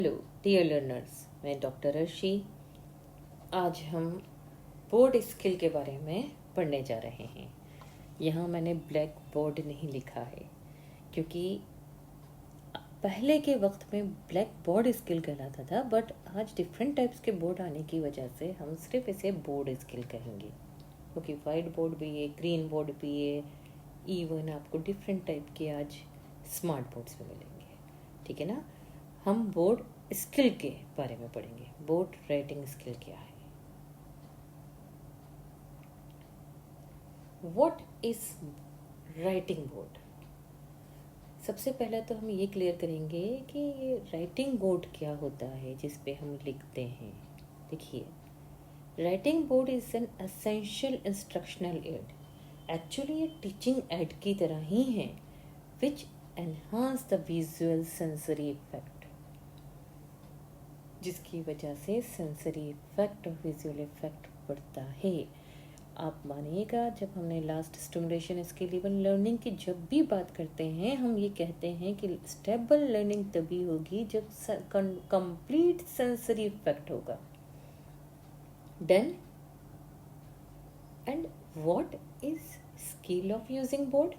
Hello dear learners, मैं doctor Arshi. आज हम बोर्ड स्किल के बारे में पढ़ने जा रहे हैं। यहाँ मैंने ब्लैक बोर्ड नहीं लिखा है क्योंकि पहले के वक्त में ब्लैक बोर्ड स्किल कहलाता था, बट आज डिफरेंट टाइप्स के बोर्ड आने की वजह से हम सिर्फ इसे बोर्ड स्किल कहेंगे, क्योंकि वाइट बोर्ड भी है, ग्रीन बोर्ड भी है, इवन आपको डिफरेंट टाइप के आज स्मार्ट बोर्ड्स भी मिलेंगे। ठीक है ना। हम बोर्ड स्किल के बारे में पढ़ेंगे। बोर्ड राइटिंग स्किल क्या है? What is writing board? सबसे पहले तो हम ये क्लियर करेंगे कि ये राइटिंग बोर्ड क्या होता है जिस पे हम लिखते हैं। देखिए, writing board is an essential instructional aid. Actually ये टीचिंग एड की तरह ही है, which enhance the visual sensory effect, जिसकी वजह से सेंसरी इफेक्ट और विजुअल इफेक्ट बढ़ता है। आप मानिएगा, जब हमने last stimulation skill even learning की जब भी बात करते हैं, हम ये कहते हैं कि स्टेबल लर्निंग तभी होगी जब कंप्लीट सेंसरी इफेक्ट होगा। Done. And what is skill of using board?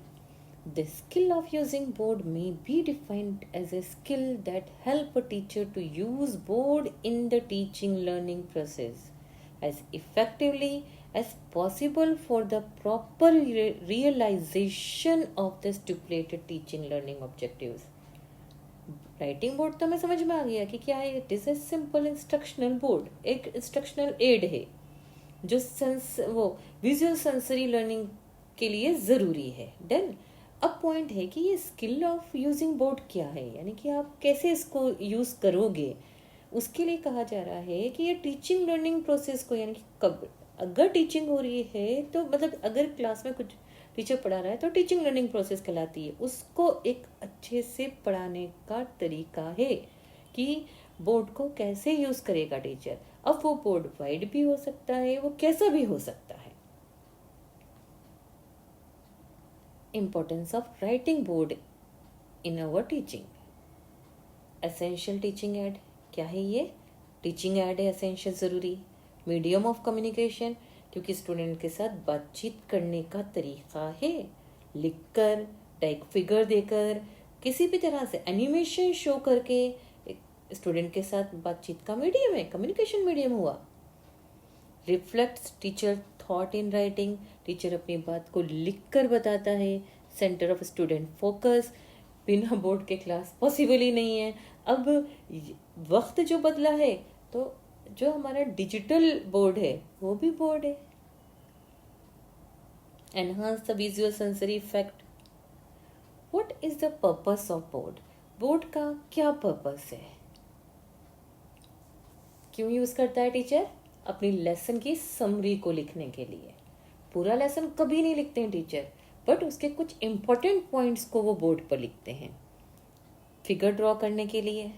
The skill of using board may be defined as a skill that help a teacher to use board in the teaching learning process as effectively as possible for the proper realization of the stipulated teaching learning objectives. Writing board तो हमें समझ में आ गया कि क्या है। It is a simple instructional board, एक instructional add है जो विजुअल सेंसरी लर्निंग के लिए ज़रूरी है। डन। अब पॉइंट है कि ये स्किल ऑफ यूजिंग बोर्ड क्या है, यानी कि आप कैसे इसको यूज़ करोगे। उसके लिए कहा जा रहा है कि ये टीचिंग लर्निंग प्रोसेस को, यानी कि कब अगर टीचिंग हो रही है तो मतलब अगर क्लास में कुछ टीचर पढ़ा रहा है तो टीचिंग लर्निंग प्रोसेस कहलाती है। उसको एक अच्छे से पढ़ाने का तरीका है कि बोर्ड को कैसे यूज़ करेगा टीचर। अब वो बोर्ड वाइड भी हो सकता है, वो कैसा भी हो सकता है। Importance of writing board in our teaching. Essential teaching aid क्या है ये? टीचिंग एड है, एसेंशियल ज़रूरी। मीडियम ऑफ कम्युनिकेशन, क्योंकि स्टूडेंट के साथ बातचीत करने का तरीका है। लिखकर, टाइप फिगर देकर, किसी भी तरह से एनिमेशन शो करके स्टूडेंट के साथ बातचीत का मीडियम है, कम्युनिकेशन मीडियम हुआ। Reflects teacher thought in writing, teacher अपनी बात को लिख कर बताता है। सेंटर ऑफ स्टूडेंट फोकस, बिना बोर्ड के क्लास पॉसिबल ही नहीं है। अब वक्त जो बदला है तो जो हमारा डिजिटल बोर्ड है वो भी बोर्ड है। Enhance the visual sensory effect. What is the purpose of board? Board का क्या पर्पस है? क्यों यूज करता है टीचर? अपनी लेसन की समरी को लिखने के लिए। पूरा लेसन कभी नहीं लिखते हैं टीचर, बट उसके कुछ इंपॉर्टेंट पॉइंट्स को वो बोर्ड पर लिखते हैं। फिगर ड्रॉ करने के लिए,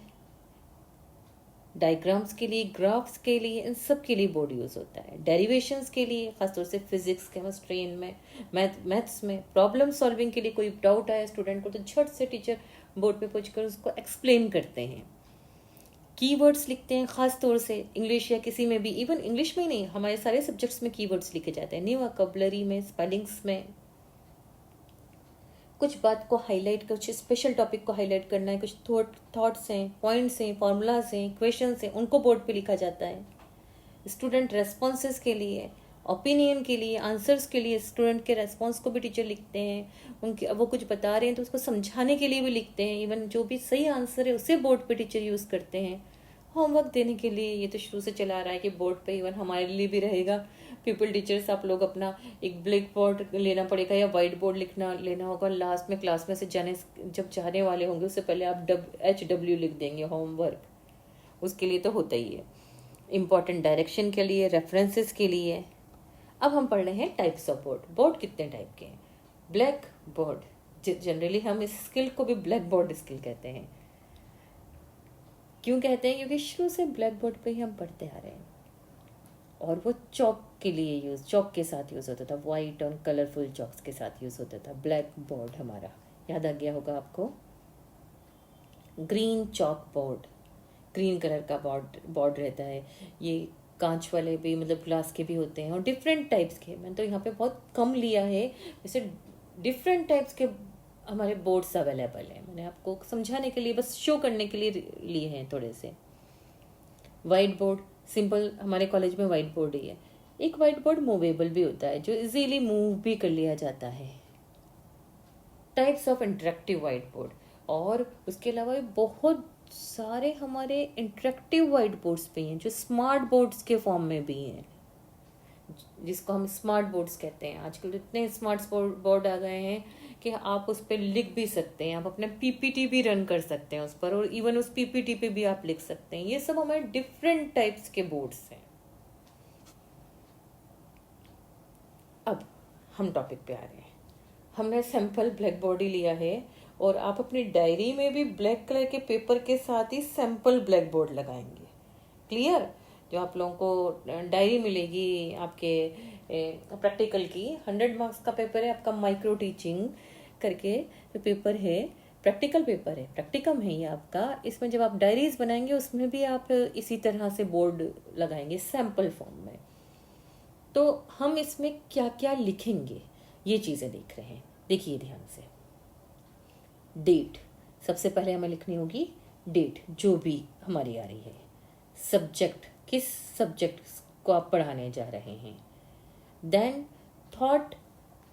डायग्राम्स के लिए, ग्राफ्स के लिए, इन सब के लिए बोर्ड यूज होता है। डेरिवेशंस के लिए, खासतौर से फिजिक्स, केमिस्ट्री, इनमें मैथ्स में प्रॉब्लम सॉल्विंग के लिए कोई डाउट आया स्टूडेंट को तो झट से टीचर बोर्ड पे पूछकर उसको एक्सप्लेन करते हैं। कीवर्ड्स लिखते हैं, खास तौर से इंग्लिश या किसी में भी, इवन इंग्लिश में ही नहीं, हमारे सारे सब्जेक्ट्स में कीवर्ड्स लिखे जाते हैं। न्यू वोकैबुलरी में, स्पेलिंग्स में, कुछ बात को हाईलाइट, कुछ स्पेशल टॉपिक को हाईलाइट करना है, कुछ थॉट्स हैं, पॉइंट्स हैं, फॉर्मूलाज हैं, क्वेश्चंस हैं, उनको बोर्ड पे लिखा जाता है। स्टूडेंट रेस्पॉन्सेस के लिए, ओपिनियन के लिए, आंसर्स के लिए, स्टूडेंट के रेस्पॉन्स को भी टीचर लिखते हैं। उनके वो कुछ बता रहे हैं तो उसको समझाने के लिए भी लिखते हैं। इवन जो भी सही आंसर है उसे बोर्ड पे टीचर यूज़ करते हैं। होमवर्क देने के लिए ये तो शुरू से चला आ रहा है कि बोर्ड पे इवन हमारे लिए भी रहेगा। पीपल टीचर्स, आप लोग अपना एक ब्लैक बोर्ड लेना पड़ेगा या वाइट बोर्ड लेना होगा। लास्ट में क्लास में से जब जाने वाले होंगे उससे पहले आप HW लिख देंगे होमवर्क, उसके लिए तो होता ही है। इम्पॉर्टेंट डायरेक्शन के लिए, रेफरेंसेस के लिए। अब हम पढ़ रहे हैं टाइप्स ऑफ बोर्ड। बोर्ड कितने टाइप के हैं? ब्लैक बोर्ड, जनरली हम इस स्किल को भी ब्लैक बोर्ड स्किल कहते हैं। क्यों कहते हैं? क्योंकि शुरू से ब्लैक बोर्ड पे ही हम पढ़ते आ रहे हैं और वो चॉक के लिए चॉक के साथ यूज़ होता था। वाइट और कलरफुल चॉक्स के साथ यूज़ होता था ब्लैक बोर्ड हमारा। याद आ गया होगा आपको। Green chalk board, green colour का बोर्ड रहता है, ये कांच वाले भी मतलब ग्लास के भी होते हैं और डिफरेंट टाइप्स के। मैंने तो यहाँ पे बहुत कम लिया है, वैसे डिफरेंट टाइप्स के हमारे बोर्ड्स अवेलेबल हैं। मैंने आपको समझाने के लिए, बस शो करने के लिए लिए हैं थोड़े से। वाइट बोर्ड सिंपल, हमारे कॉलेज में वाइट बोर्ड ही है। एक वाइट बोर्ड मूवेबल भी होता है जो इजीली मूव भी कर लिया जाता है। Types of interactive white board, और उसके अलावा बहुत सारे हमारे इंटरेक्टिव वाइट बोर्ड्स भी हैं जो स्मार्ट बोर्ड्स के फॉर्म में भी हैं, जिसको हम स्मार्ट बोर्ड्स कहते हैं। आजकल तो इतने स्मार्ट बोर्ड आ गए हैं कि आप उस पर लिख भी सकते हैं, आप अपने पीपीटी भी रन कर सकते हैं उस पर, और इवन उस पीपीटी पे भी आप लिख सकते हैं। ये सब हमारे डिफरेंट टाइप्स के बोर्ड्स हैं। अब हम टॉपिक पे आ रहे हैं। हमने सैंपल ब्लैक बोर्ड ही लिया है, और आप अपनी डायरी में भी ब्लैक कलर के पेपर के साथ ही सैंपल ब्लैक बोर्ड लगाएंगे। क्लियर? जो आप लोगों को डायरी मिलेगी आपके प्रैक्टिकल की, 100 मार्क्स का पेपर है आपका, माइक्रो टीचिंग करके जो पेपर है, प्रैक्टिकल पेपर है, प्रैक्टिकम है ये आपका। इसमें जब आप डायरीज बनाएंगे उसमें भी आप इसी तरह से बोर्ड लगाएंगे सैंपल फॉर्म में। तो हम इसमें क्या क्या लिखेंगे ये चीज़ें देख रहे हैं, देखिए ध्यान से। डेट, सबसे पहले हमें लिखनी होगी डेट जो भी हमारी आ रही है। सब्जेक्ट, किस सब्जेक्ट को आप पढ़ाने जा रहे हैं। देन थॉट,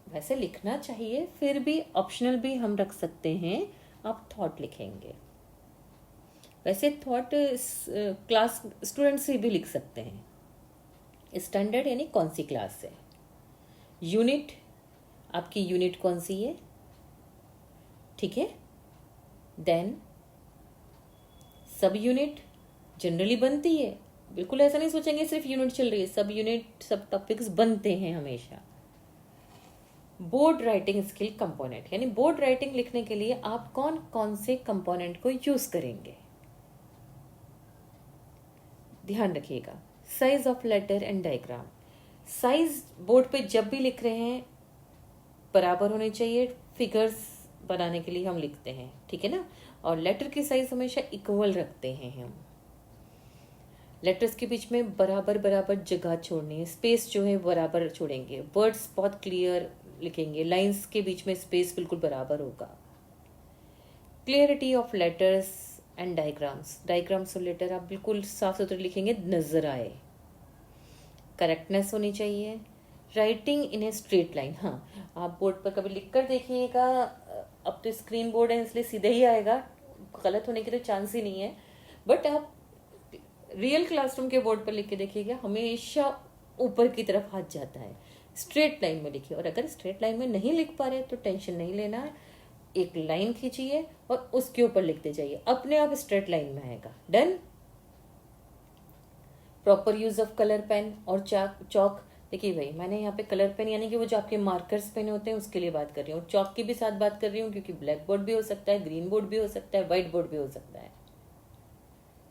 वैसे लिखना चाहिए, फिर भी ऑप्शनल भी हम रख सकते हैं, आप थॉट लिखेंगे। वैसे थॉट क्लास स्टूडेंट से भी लिख सकते हैं। स्टैंडर्ड यानी कौन सी क्लास है। यूनिट, आपकी यूनिट कौन सी है, ठीक है। देन सब यूनिट जनरली बनती है, बिल्कुल ऐसा नहीं सोचेंगे सिर्फ यूनिट चल रही है, सब यूनिट सब टॉपिक्स बनते हैं हमेशा। बोर्ड राइटिंग स्किल कंपोनेंट, यानी बोर्ड राइटिंग लिखने के लिए आप कौन कौन से कंपोनेंट को यूज करेंगे, ध्यान रखिएगा। Size of letter and diagram, size board पे जब भी लिख रहे हैं बराबर होने चाहिए, फिगर्स बनाने के लिए हम लिखते हैं, ठीक है ना। और लेटर की साइज हमेशा इक्वल रखते हैं हम। लेटर्स के बीच में बराबर बराबर जगह छोड़नी है, स्पेस जो है बराबर छोड़ेंगे, वर्ड्स बहुत क्लियर लिखेंगे, लाइंस के बीच में स्पेस बिल्कुल बराबर होगा। Clarity of letters and diagrams, diagrams और लेटर आप बिल्कुल साफ सुथरे लिखेंगे, नजर आए। करेक्टनेस होनी चाहिए। Writing in a straight line, हाँ आप बोर्ड पर कभी लिख कर देखिएगा, अब तो स्क्रीन बोर्ड है इसलिए सीधे ही आएगा, गलत होने के तो चांस ही नहीं है, बट आप रियल क्लासरूम के बोर्ड पर लिख के देखिएगा, हमेशा ऊपर की तरफ हाथ जाता है। स्ट्रेट लाइन में लिखिए, और अगर स्ट्रेट लाइन में नहीं लिख पा रहे तो टेंशन नहीं लेना है, एक लाइन खींचिए और उसके ऊपर लिखते जाइए, अपने आप स्ट्रेट लाइन में आएगा। Done. Proper use of colour pen और चौक, देखिए भाई मैंने यहाँ पे कलर पेन यानी कि वो जो आपके मार्कर्स पेन होते हैं उसके लिए बात कर रही हूँ, चौक की भी साथ बात कर रही हूँ, क्योंकि ब्लैक बोर्ड भी हो सकता है, ग्रीन बोर्ड भी हो सकता है, व्हाइट बोर्ड भी हो सकता है।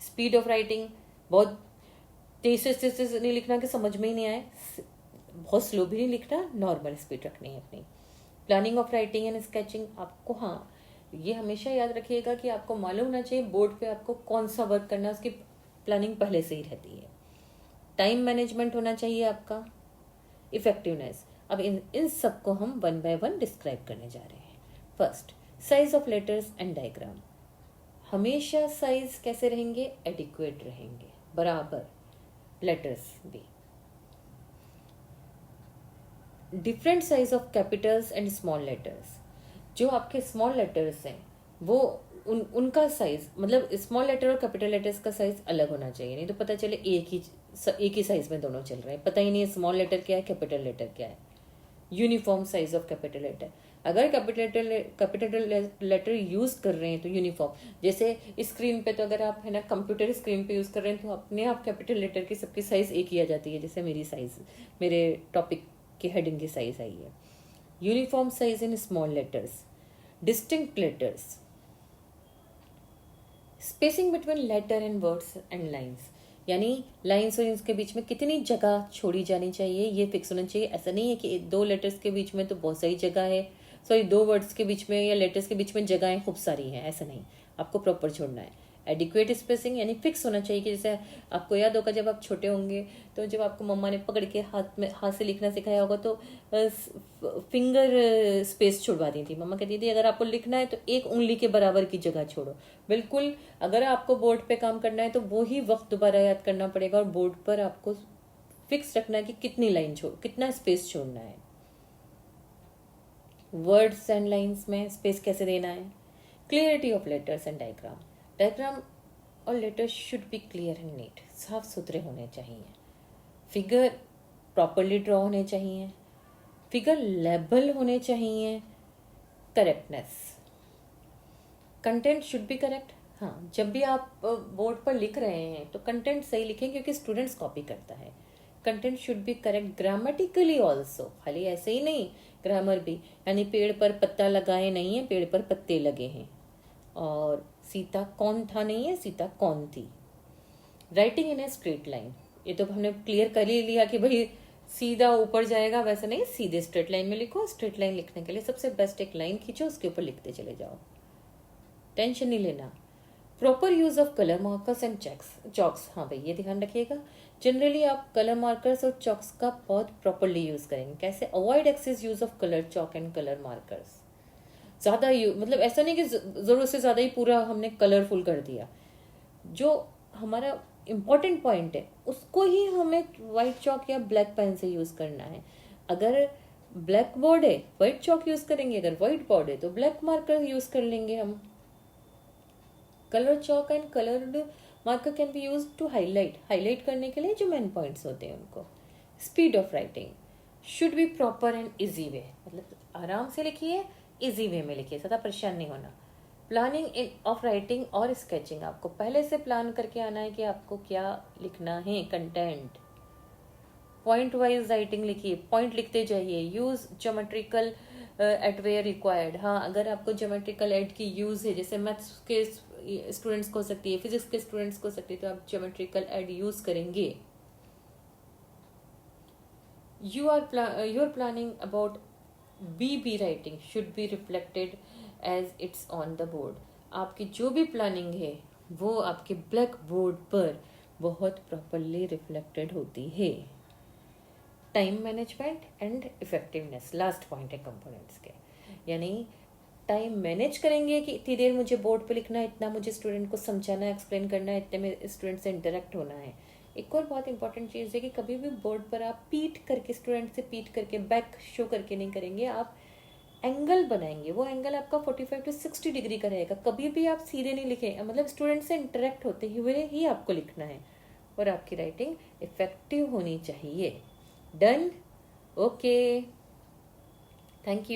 स्पीड ऑफ राइटिंग, बहुत तेज से नहीं लिखना कि समझ में ही नहीं आए, बहुत स्लो भी नहीं लिखना, नॉर्मल स्पीड रखनी है अपनी। Planning of writing and sketching, आपको हाँ ये हमेशा याद रखिएगा कि आपको मालूम होना चाहिए बोर्ड पे आपको कौन सा वर्क करना है, उसकी प्लानिंग पहले से ही रहती है। टाइम मैनेजमेंट होना चाहिए आपका। इफेक्टिवनेस, अब इन सब को हम 1 बाय 1 डिस्क्राइब करने जा रहे हैं। First, size of letters and diagram, हमेशा साइज कैसे रहेंगे, एडिक्वेट रहेंगे, बराबर। लेटर्स भी different size of Capitals and small letters, जो आपके स्मॉल लेटर्स हैं वो उनका साइज, मतलब स्मॉल लेटर और कैपिटल लेटर्स का साइज अलग होना चाहिए, नहीं तो पता चले एक ही साइज में दोनों चल रहे हैं, पता ही नहीं है स्मॉल लेटर क्या है कैपिटल लेटर क्या है। Uniform size of capital letter, अगर कैपिटल लेटर यूज कर रहे हैं तो यूनिफॉर्म, जैसे स्क्रीन पे तो अगर आप है ना कंप्यूटर स्क्रीन पे यूज कर रहे हैं तो अपने आप कैपिटल लेटर की सबकी साइज एक ही आ जाती है, जैसे मेरी साइज, मेरे टॉपिक की हेडिंग की साइज आई है। Uniform size in small letters. Distinct letters, spacing between letter and words and lines, यानी लाइन्स और इसके बीच में कितनी जगह छोड़ी जानी चाहिए ये फिक्स होना चाहिए। ऐसा नहीं है कि 2 लेटर्स के बीच में तो बहुत सारी जगह है, सॉरी 2 वर्ड्स के बीच में या लेटर्स के बीच में जगहें खूब सारी हैं, ऐसा नहीं, आपको प्रॉपर छोड़ना है। एडिक्वेट स्पेसिंग यानी फिक्स होना चाहिए कि जैसे आपको याद होगा जब आप छोटे होंगे तो जब आपको मम्मा ने पकड़ के हाथ से लिखना सिखाया होगा तो फिंगर स्पेस छुड़वा दी थी। मम्मा कहती थी अगर आपको लिखना है तो एक उंगली के बराबर की जगह छोड़ो। बिल्कुल, अगर आपको बोर्ड पे काम करना है तो वो ही वक्त दोबारा याद करना पड़ेगा और बोर्ड पर आपको फिक्स रखना है कि कितनी लाइन कितना स्पेस छोड़ना है। वर्ड्स एंड लाइन्स में स्पेस कैसे देना है। Clarity of letters and diagram. Diagram और letters should be clear and neat, साफ सुथरे होने चाहिए। फिगर प्रॉपरली ड्रॉ होने चाहिए। फिगर लेबल होने चाहिए। Correctness, content should be correct. हाँ, जब भी आप बोर्ड पर लिख रहे हैं तो कंटेंट सही लिखें क्योंकि स्टूडेंट्स कॉपी करता है। Content should be correct grammatically also, खाली ऐसे ही नहीं, ग्रामर भी, यानी पेड़ पर पत्ता लगाए नहीं है, पेड़ पर पत्ते लगे हैं। और सीता कौन था नहीं है, सीता कौन थी। Writing in a straight line, ये तो हमने क्लियर कर ही लिया कि भाई सीधा ऊपर जाएगा, वैसे नहीं, सीधे स्ट्रेट लाइन में लिखो। स्ट्रेट लाइन लिखने के लिए सबसे बेस्ट एक लाइन खींचो, उसके ऊपर लिखते चले जाओ, टेंशन नहीं लेना। Proper use of colour markers and chalks, हाँ भाई ये ध्यान रखिएगा। जनरली आप कलर मार्कर्स और चॉक्स का बहुत प्रॉपरली यूज करेंगे। कैसे? Avoid excess use of colour chalk and colour markers. ज्यादा मतलब ऐसा नहीं कि जरूरत से ज्यादा ही पूरा हमने कलरफुल कर दिया। जो हमारा इम्पोर्टेंट पॉइंट है उसको ही हमें व्हाइट चॉक या ब्लैक पेन से यूज करना है। अगर ब्लैक बोर्ड है व्हाइट चॉक यूज करेंगे, अगर व्हाइट बोर्ड है तो ब्लैक मार्कर यूज कर लेंगे हम। Colour chalk and coloured marker can be use to highlight करने के लिए जो मेन पॉइंट्स होते हैं उनको। Speed of writing should be proper and easy way, मतलब आराम से लिखिए, इजी वे में लिखिए, ज़्यादा परेशान नहीं होना। प्लानिंग इन ऑफ राइटिंग और स्केचिंग, आपको पहले से प्लान करके आना है कि आपको क्या लिखना है, कंटेंट। पॉइंट वाइज राइटिंग लिखिए, पॉइंट लिखते जाइए। Use geometrical aids where required, हाँ अगर आपको ज्योमेट्रिकल एड की यूज है, जैसे मैथ्स के स्टूडेंट्स को हो सकती है, फिजिक्स के स्टूडेंट्स को हो सकती है, तो आप ज्योमेट्रिकल एड यूज करेंगे। you are planning about BB writing should be reflected as it's on the board। आपकी जो भी प्लानिंग है वो आपके ब्लैक बोर्ड पर बहुत प्रॉपरली रिफ्लेक्टेड होती है। Time management and effectiveness last point है कंपोनेंट्स के, यानी टाइम मैनेज करेंगे कि इतनी देर मुझे बोर्ड पे लिखना है, इतना मुझे स्टूडेंट को समझाना है, एक्सप्लेन करना है, इतने में स्टूडेंट से इंटरेक्ट होना है। एक और बहुत इंपॉर्टेंट चीज़ है कि कभी भी बोर्ड पर आप पीट करके, स्टूडेंट से पीट करके, बैक शो करके नहीं करेंगे, आप एंगल बनाएंगे। वो एंगल आपका 45 to 60 डिग्री का रहेगा। कभी भी आप सीधे नहीं लिखें, मतलब स्टूडेंट से इंटरेक्ट होते हुए ही आपको लिखना है और आपकी राइटिंग इफेक्टिव होनी चाहिए। डन? Okay, thank you.